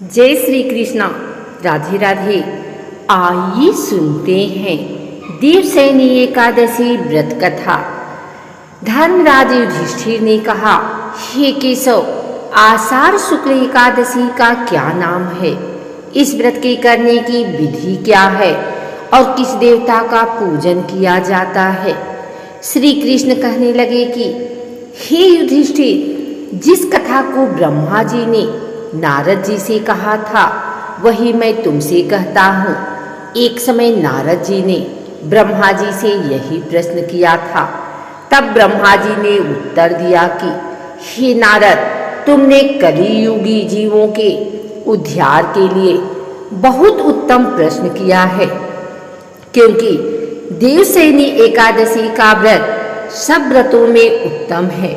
जय श्री कृष्णा। राधे राधे। आइए सुनते हैं देवशयनी एकादशी व्रत कथा। धर्मराज युधिष्ठिर ने कहा, हे केशव, आषाढ़ शुक्ल एकादशी का क्या नाम है? इस व्रत के करने की विधि क्या है और किस देवता का पूजन किया जाता है? श्री कृष्ण कहने लगे कि हे युधिष्ठिर, जिस कथा को ब्रह्मा जी ने नारद जी से कहा था वही मैं तुमसे कहता हूँ। एक समय नारद जी ने ब्रह्मा जी से यही प्रश्न किया था। तब ब्रह्मा जी ने उत्तर दिया कि हे नारद, तुमने कलियुगी जीवों के उद्धार के लिए बहुत उत्तम प्रश्न किया है, क्योंकि देवशयनी एकादशी का व्रत सब व्रतों में उत्तम है।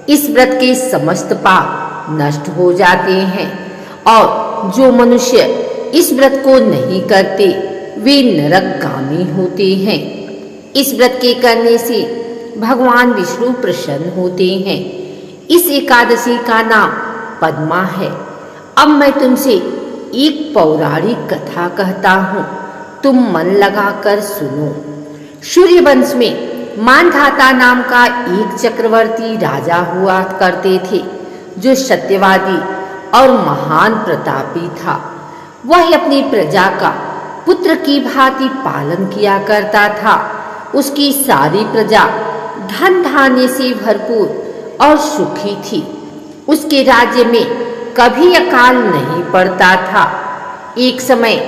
इस व्रत के समस्त पाप नष्ट हो जाते हैं और जो मनुष्य इस व्रत को नहीं करते वे नरकगामी होते हैं। इस व्रत के करने से भगवान विष्णु प्रसन्न होते हैं। इस एकादशी का नाम पद्मा है। अब मैं तुमसे एक पौराणिक कथा कहता हूँ, तुम मन लगाकर सुनो। सूर्यवंश में मानधाता नाम का एक चक्रवर्ती राजा हुआ करते थे, जो सत्यवादी और महान प्रतापी था। वह अपनी प्रजा का पुत्र की भांति पालन किया करता था। उसकी सारी प्रजा धन धान्य से भरपूर और सुखी थी। उसके राज्य में कभी अकाल नहीं पड़ता था। एक समय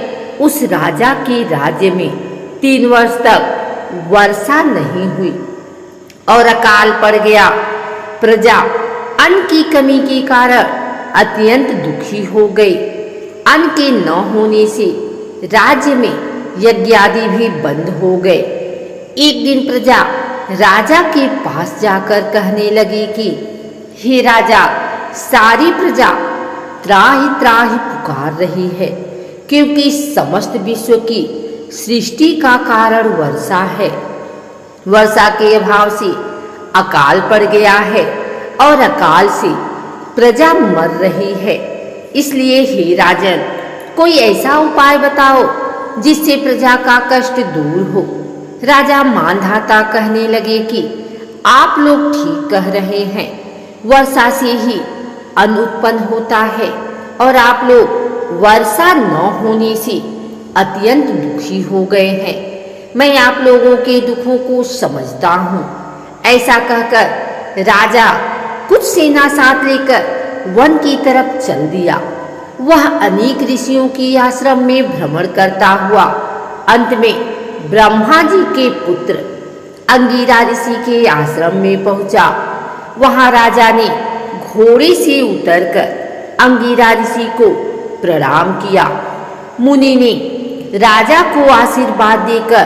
उस राजा के राज्य में 3 वर्ष तक वर्षा नहीं हुई और अकाल पड़ गया। प्रजा अन्न की कमी के कारण अत्यंत दुखी हो गई। अन्न के न होने से राज्य में यज्ञ आदि भी बंद हो गए। एक दिन प्रजा राजा के पास जाकर कहने लगी कि हे राजा, सारी प्रजा त्राहि त्राहि पुकार रही है, क्योंकि समस्त विश्व की सृष्टि का कारण वर्षा है। वर्षा के अभाव से अकाल पड़ गया है और अकाल से प्रजा मर रही है। इसलिए हे राजन, कोई ऐसा उपाय बताओ जिससे प्रजा का कष्ट दूर हो। राजा मानधाता कहने लगे कि आप लोग ठीक कह रहे हैं, वर्षा से ही अन्न उत्पन्न होता है और आप लोग वर्षा न होने से अत्यंत दुखी हो गए हैं। मैं आप लोगों के दुखों को समझता हूँ। ऐसा कहकर राजा कुछ सेना साथ लेकर वन की तरफ चल दिया। वह अनेक ऋषियों के आश्रम में भ्रमण करता हुआ अंत में ब्रह्मा जी के पुत्र अंगिरा ऋषि के आश्रम में पहुंचा। वहां राजा ने घोड़े से उतरकर अंगिरा ऋषि को प्रणाम किया। मुनि ने राजा को आशीर्वाद देकर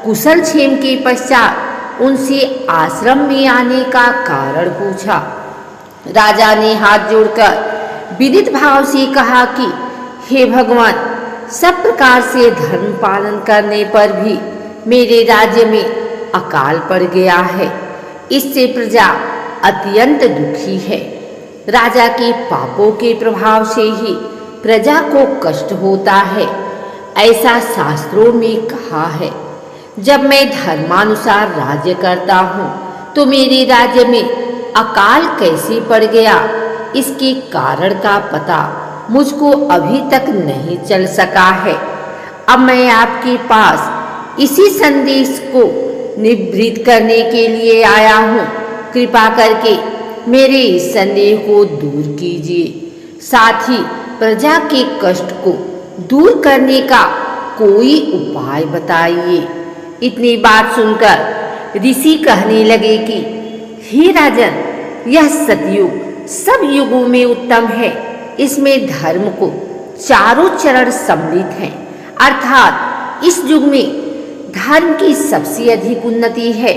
कुशल क्षेम के पश्चात उनसे आश्रम में आने का कारण पूछा। राजा ने हाथ जोड़कर विदित भाव से कहा कि हे भगवान, सब प्रकार से धर्म पालन करने पर भी मेरे राज्य में अकाल पड़ गया है। इससे प्रजा अत्यंत दुखी है। राजा के पापों के प्रभाव से ही प्रजा को कष्ट होता है, ऐसा शास्त्रों में कहा है। जब मैं धर्मानुसार राज्य करता हूँ तो मेरे राज्य में अकाल कैसे पड़ गया, इसके कारण का पता मुझको अभी तक नहीं चल सका है। अब मैं आपके पास इसी संदेश को निवृत्त करने के लिए आया हूँ। कृपा करके मेरे इस संदेह को दूर कीजिए। साथ ही प्रजा के कष्ट को दूर करने का कोई उपाय बताइए। इतनी बात सुनकर ऋषि कहने लगे कि हे राजन, यह सतयुग सब युगों में उत्तम है। इसमें धर्म को चारों चरण सम्मिलित हैं, अर्थात इस युग में धर्म की सबसे अधिक उन्नति है।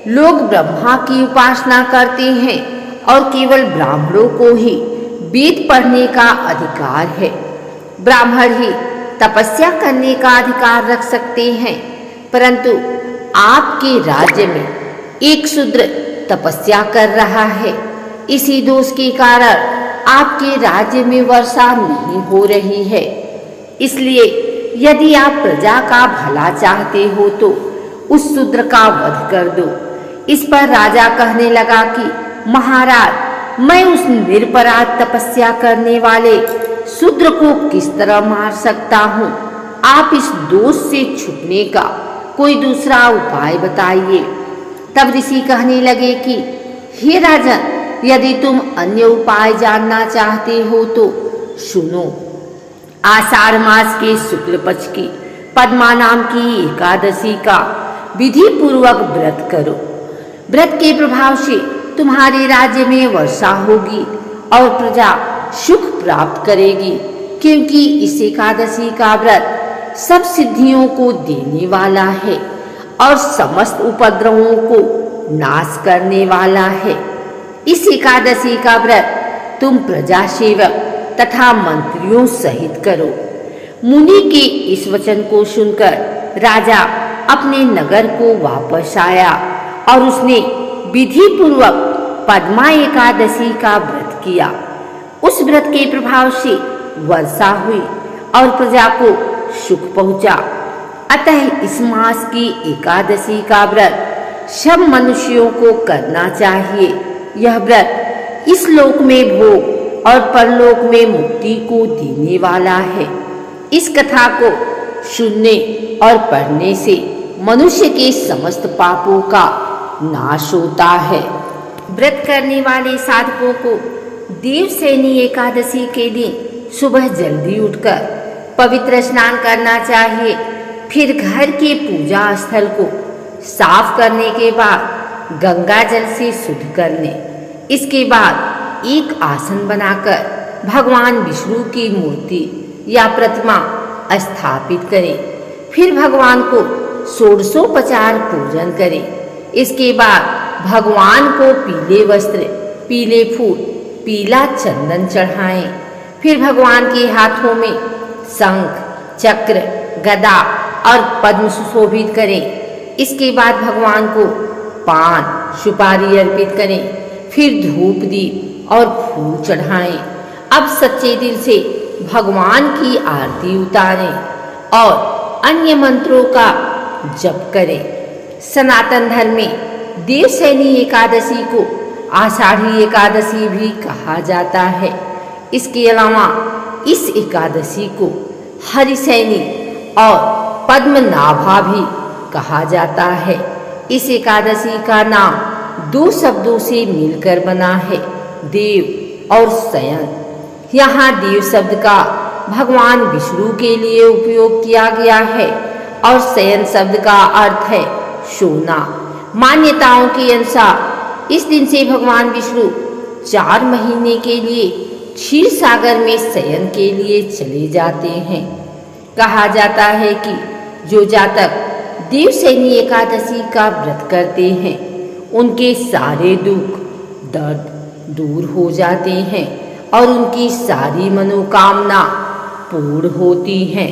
लोग ब्रह्मा की उपासना करते हैं और केवल ब्राह्मणों को ही वेद पढ़ने का अधिकार है। ब्राह्मण ही तपस्या करने का अधिकार रख सकते हैं, परंतु आपके राज्य में एक शूद्र तपस्या कर रहा है। इसी दोष के कारण आपके राज्य में वर्षा नहीं हो रही है, इसलिए यदि आप प्रजा का भला चाहते हो तो उस शूद्र का वध कर दो। इस पर राजा कहने लगा कि महाराज, मैं उस निरपराध तपस्या करने वाले शूद्र को किस तरह मार सकता हूँ? आप इस दोष से छुपने का कोई दूसरा उपाय बताइए। तब ऋषि कहने लगे कि हे राजन, यदि तुम अन्य उपाय जानना चाहते हो तो सुनो। आषाढ़ मास के शुक्ल पक्ष की पद्मा नाम की एकादशी का विधि पूर्वक व्रत करो। व्रत के प्रभाव से तुम्हारे राज्य में वर्षा होगी और प्रजा सुख प्राप्त करेगी, क्योंकि इस एकादशी का व्रत सब सिद्धियों को देने वाला है और समस्त उपद्रवों को नाश करने वाला है। इस एकादशी का व्रत तुम प्रजा सेवक तथा मंत्रियों सहित करो। मुनि के इस वचन को सुनकर राजा अपने नगर को वापस आया और उसने विधि पूर्वक पद्मा एकादशी का व्रत किया। उस व्रत के प्रभाव से वर्षा हुई और प्रजा को सुख पहुंचा। अतः इस मास की एकादशी का व्रत सब मनुष्यों को करना चाहिए। यह व्रत इस लोक में भोग और परलोक में मुक्ति को देने वाला है। इस कथा को सुनने और पढ़ने से मनुष्य के समस्त पापों का नाश होता है। व्रत करने वाले साधकों को देवसैनी एकादशी के दिन सुबह जल्दी उठकर पवित्र स्नान करना चाहिए। फिर घर के पूजा स्थल को साफ करने के बाद गंगा जल से शुद्ध कर लें। इसके बाद एक आसन बनाकर भगवान विष्णु की मूर्ति या प्रतिमा स्थापित करें। फिर भगवान को षोडशोपचार पूजन करें। इसके बाद भगवान को पीले वस्त्र, पीले फूल, पीला चंदन चढ़ाएं। फिर भगवान के हाथों में शंख, चक्र, गदा और पद्म सुशोभित करें। इसके बाद भगवान को पान, सुपारी अर्पित करें। फिर धूप, दीप और फूल चढ़ाएं। अब सच्चे दिल से भगवान की आरती उतारें और अन्य मंत्रों का जप करें। सनातन धर्म में देवसैनी एकादशी को आषाढ़ी एकादशी भी कहा जाता है। इसके अलावा इस एकादशी को हरिसैनी और पद्मनाभा भी कहा जाता है। इस एकादशी का नाम दो शब्दों से मिलकर बना है, देव और शयन। यहाँ देव शब्द का भगवान विष्णु के लिए उपयोग किया गया है और शयन शब्द का अर्थ है सोना। मान्यताओं के अनुसार इस दिन से भगवान विष्णु 4 महीने के लिए क्षीर सागर में शयन के लिए चले जाते हैं। कहा जाता है कि जो जातक देवसैनी एकादशी का व्रत करते हैं उनके सारे दुख दर्द दूर हो जाते हैं और उनकी सारी मनोकामना पूर्ण होती हैं।